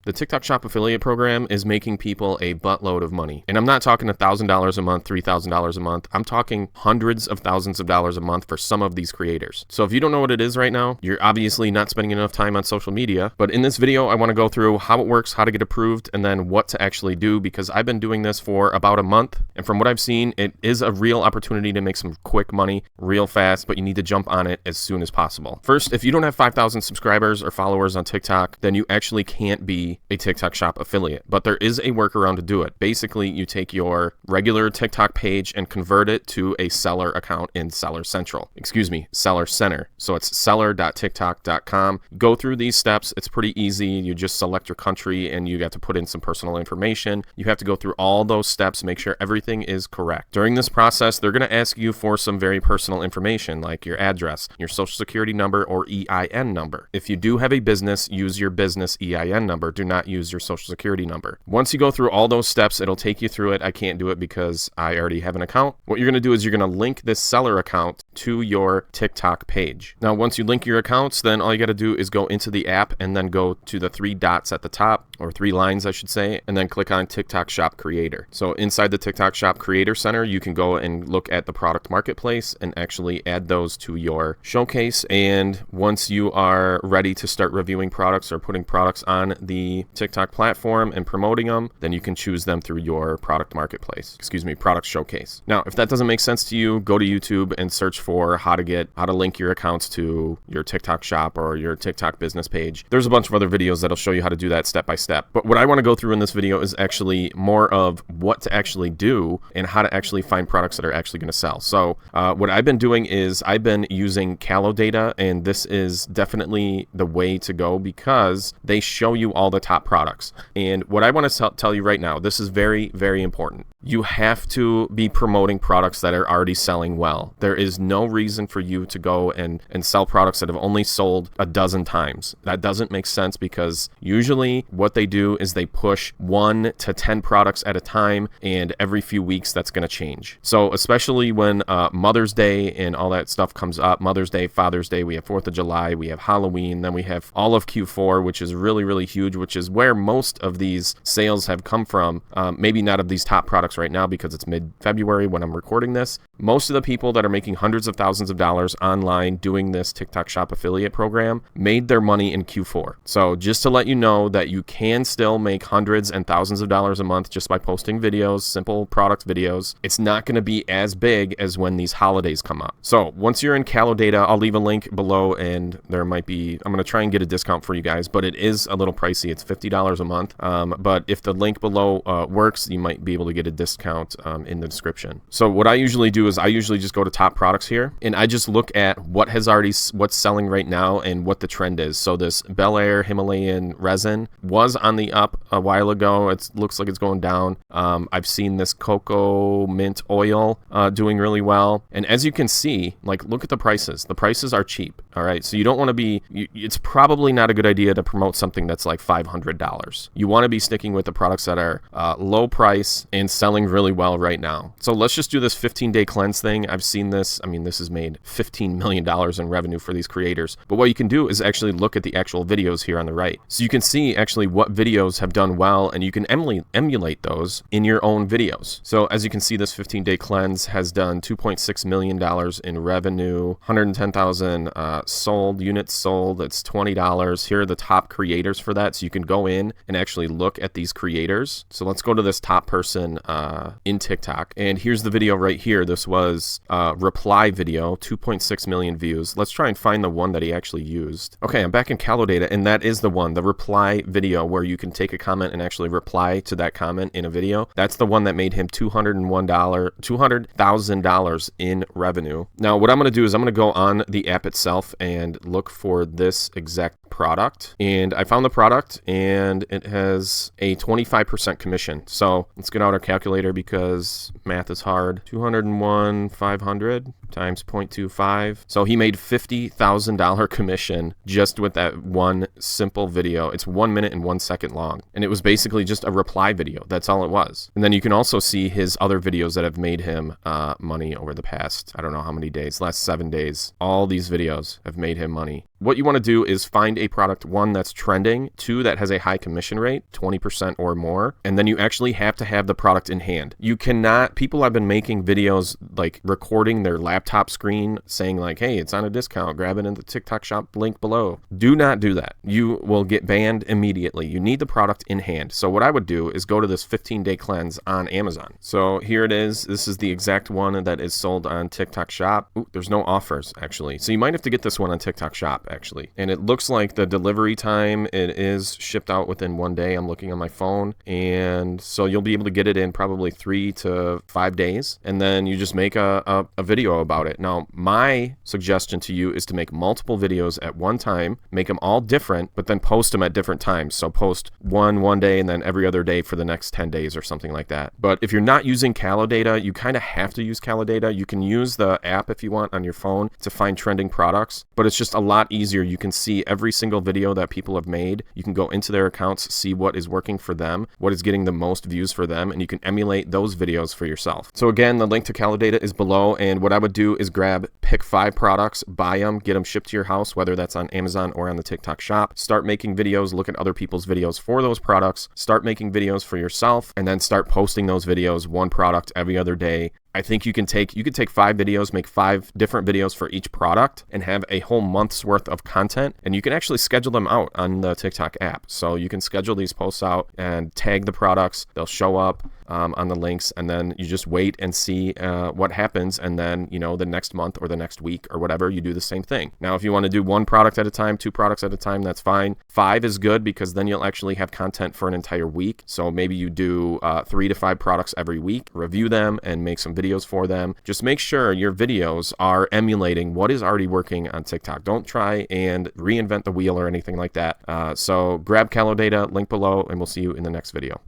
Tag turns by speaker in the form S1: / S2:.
S1: The TikTok Shop affiliate program is making people a buttload of money. And I'm not talking $1,000 a month, $3,000 a month. I'm talking hundreds of thousands of dollars a month for some of these creators. So if you don't know what it is right now, you're obviously not spending enough time on social media. But in this video, I want to go through how it works, how to get approved, and then what to actually do, because I've been doing this for about a month. And from what I've seen, it is a real opportunity to make some quick money real fast, but you need to jump on it as soon as possible. First, if you don't have 5,000 subscribers or followers on TikTok, then you actually can't be a TikTok Shop affiliate, but there is a workaround to do it. Basically, you take your regular TikTok page and convert it to a seller account in Seller Central. Seller Center. So it's seller.tiktok.com. Go through these steps. It's pretty easy. You just select your country and you got to put in some personal information. You have to go through all those steps, make sure everything is correct. During this process, they're going to ask you for some very personal information like your address, your social security number, or EIN number. If you do have a business, use your business EIN number. Do not use your social security number. Once you go through all those steps, it'll take you through it. I can't do it because I already have an account. What you're going to do is you're going to link this seller account to your TikTok page. Now, once you link your accounts, then all you got to do is go into the app and then go to the three dots at the top, or three lines, I should say, and then click on TikTok Shop Creator. So inside the TikTok Shop Creator Center, you can go and look at the product marketplace and actually add those to your showcase. And once you are ready to start reviewing products or putting products on the TikTok platform and promoting them, then you can choose them through your product marketplace, product showcase. Now, if that doesn't make sense to you, go to YouTube and search for how to link your accounts to your TikTok Shop or your TikTok business page. There's a bunch of other videos that'll show you how to do that step by step. But what I want to go through in this video is actually more of what to actually do and how to actually find products that are actually going to sell. So what I've been doing is I've been using CaloData, and this is definitely the way to go because they show you all the top products. And what I want to tell you right now, this is very, very important. You have to be promoting products that are already selling well. There is no reason for you to go and sell products that have only sold a dozen times. That doesn't make sense because usually what they do is they push 1 to 10 products at a time, and every few weeks that's going to change. So especially when Mother's Day and all that stuff comes up, Mother's Day, Father's Day, we have 4th of July, we have Halloween, then we have all of Q4, which is really, really huge, which is where most of these sales have come from. Maybe not of these top products right now because it's mid-February when I'm recording this. Most of the people that are making hundreds of thousands of dollars online doing this TikTok Shop affiliate program made their money in Q4. So just to let you know that you can still make hundreds and thousands of dollars a month just by posting videos, simple product videos. It's not going to be as big as when these holidays come up. So once you're in CaloData, I'll leave a link below, and there might be, I'm going to try and get a discount for you guys, but it is a little pricey. It's $50 a month. But if the link below works, you might be able to get a discount in the description. So what I usually do is I usually just go to top products here, and I just look at what's selling right now and what the trend is. So this Bel Air Himalayan resin was on the up a while ago. It looks like it's going down. I've seen this cocoa mint oil doing really well. And as you can see, like, look at the prices. The prices are cheap. All right. So you don't want to be, it's probably not a good idea to promote something that's like $500. You want to be sticking with the products that are low price and selling really well right now. So let's just do this 15-day cleanse thing. I've seen this. I mean, this has made $15 million in revenue for these creators. But what you can do is actually look at the actual videos here on the right. So you can see actually what videos have done well, and you can emulate those in your own videos. So as you can see, this 15-day cleanse has done $2.6 million in revenue, 110,000 units sold. It's $20. Here are the top creators for that. So you can go in and actually look at these creators. So let's go to this top person in TikTok. And here's the video right here. This was reply video, 2.6 million views. Let's try and find the one that he actually used. Okay, I'm back in CaloData, and that is the one, the reply video, where you can take a comment and actually reply to that comment in a video. That's the one that made him $200,000 in revenue. Now, what I'm going to do is I'm going to go on the app itself and look for this exact product. And I found the product, and it has a 25% commission. So let's get out our calculator because math is hard. 201,500 times 0.25. So he made $50,000 commission just with that one simple video. It's 1 minute and 1 second long. And it was basically just a reply video. That's all it was. And then you can also see his other videos that have made him money over the past, I don't know how many days, last 7 days. All these videos have made him money. What you want to do is find a product, one, that's trending, two, that has a high commission rate, 20% or more, and then you actually have to have the product in hand. You cannot, people have been making videos like recording their laptop screen saying like, hey, it's on a discount, grab it in the TikTok shop link below. Do not do that. You will get banned immediately. You need the product in hand. So what I would do is go to this 15-day cleanse on Amazon. So here it is. This is the exact one that is sold on TikTok shop. Ooh, there's no offers actually. So you might have to get this one on TikTok shop actually. And it looks like the delivery time, it is shipped out within 1 day. I'm looking on my phone. And so you'll be able to get it in probably 3 to 5 days. And then you just make a video about it. Now, my suggestion to you is to make multiple videos at one time, make them all different, but then post them at different times. So post one day and then every other day for the next 10 days or something like that. But if you're not using Calodata, you kind of have to use Calodata. You can use the app if you want on your phone to find trending products, but it's just a lot easier. You can see every single video that people have made. You can go into their accounts, see what is working for them, what is getting the most views for them, and you can emulate those videos for yourself. So again, the link to Calodata is below, and what I would do is pick 5 products, buy them, get them shipped to your house, whether that's on Amazon or on the TikTok shop. Start making videos, look at other people's videos for those products, start making videos for yourself, and then start posting those videos, one product every other day. I think you could take 5 videos, make 5 different videos for each product, and have a whole month's worth of content. And you can actually schedule them out on the TikTok app. So you can schedule these posts out and tag the products. They'll show up on the links, and then you just wait and see what happens. And then, the next month or the next week or whatever, you do the same thing. Now, if you want to do 1 product at a time, 2 products at a time, that's fine. 5 is good because then you'll actually have content for an entire week. So maybe you do 3 to 5 products every week, review them, and make some videos for them. Just make sure your videos are emulating what is already working on TikTok. Don't try and reinvent the wheel or anything like that. So grab Calodata, link below, and we'll see you in the next video.